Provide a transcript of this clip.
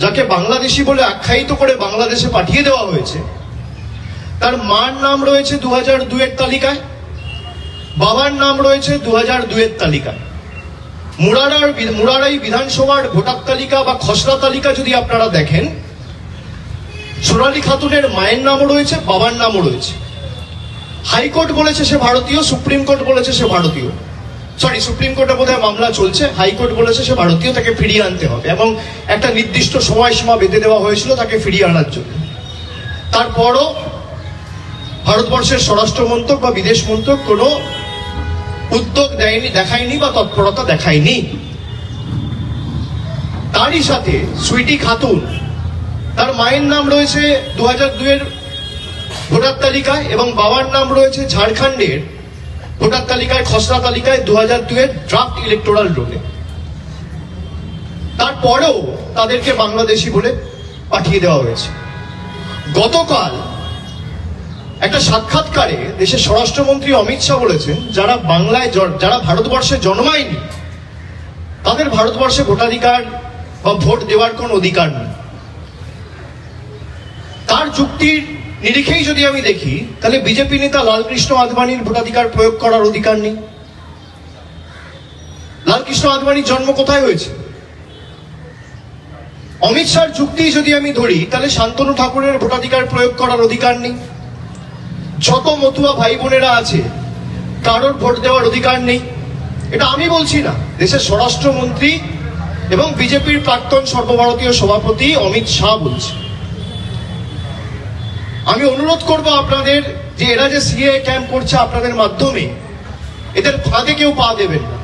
যাকে বাংলাদেশি বলে আখ্যায়িত করে বাংলাদেশে পাঠিয়ে দেওয়া হয়েছে, তার মার নাম রয়েছে 2002-এর তালিকায়, বাবার নাম রয়েছে 2002-এর তালিকায়। মুরারাই বিধানসভার ভোটার তালিকা বা খসড়া তালিকা যদি আপনারা দেখেন, সোনালী খাতুনের মায়ের নামও রয়েছে, বাবার নামও রয়েছে। হাইকোর্ট বলেছে সে ভারতীয়, সুপ্রিম কোর্ট বলেছে সে ভারতীয়, সুপ্রিম কোর্টে বোধহয় মামলা চলছে, হাইকোর্ট বলেছে সে ভারতীয়, তাকে ফিরিয়ে আনতে হবে এবং একটা নির্দিষ্ট সময়সীমা বেঁধে দেওয়া হয়েছিল তাকে ফিরিয়ে আনার জন্য। তারপরও ভারতবর্ষের স্বরাষ্ট্র মন্ত্রক বা বিদেশ মন্ত্রক কোনো উদ্যোগ দেখায়নি বা তৎপরতা দেখায়নি। তারই সাথে সুইটি খাতুন, তার মায়ের নাম রয়েছে 2002-এর ভোটার তালিকায় এবং বাবার নাম রয়েছে ঝাড়খণ্ডের ভোটার তালিকায়, খসড়া তালিকায় 2002-এর ড্রাফট ইলেকটোরাল রোলে। তারপরেও তাদেরকে বাংলাদেশি বলে পাঠিয়ে দেওয়া হয়েছে। গতকাল একটা সাক্ষাৎকারে দেশের স্বরাষ্ট্রমন্ত্রী অমিত শাহ বলেছেন, যারা ভারতবর্ষে জন্মায়নি তাদের ভারতবর্ষে ভোটাধিকার বা ভোট দেওয়ার কোন অধিকার নেই। তার যুক্তির নিরিখেই যদি আমি দেখি, তাহলে বিজেপি নেতা লালকৃষ্ণ আদবানির ভোটাধিকার প্রয়োগ করার অধিকার নেই। লালকৃষ্ণ আদবানির জন্ম কোথায় হয়েছে? অমিত শাহর যুক্তি যদি আমি ধরি, তাহলে শান্তনু ঠাকুরের ভোটাধিকার প্রয়োগ করার অধিকার নেই। যত মতুয়া ভাই বোনেরা আছে কারোর ভোট দেওয়ার অধিকার নেই। এটা আমি বলছি না, দেশের স্বরাষ্ট্রমন্ত্রী এবং বিজেপির প্রাক্তন সর্বভারতীয় সভাপতি অমিত শাহ বলছে। আমি অনুরোধ করব আপনাদের যে এরা যে সিএ ক্যাম্প করছে আপনাদের মাধ্যমে, এদের ফাঁদে কেউ পা দেবেন না।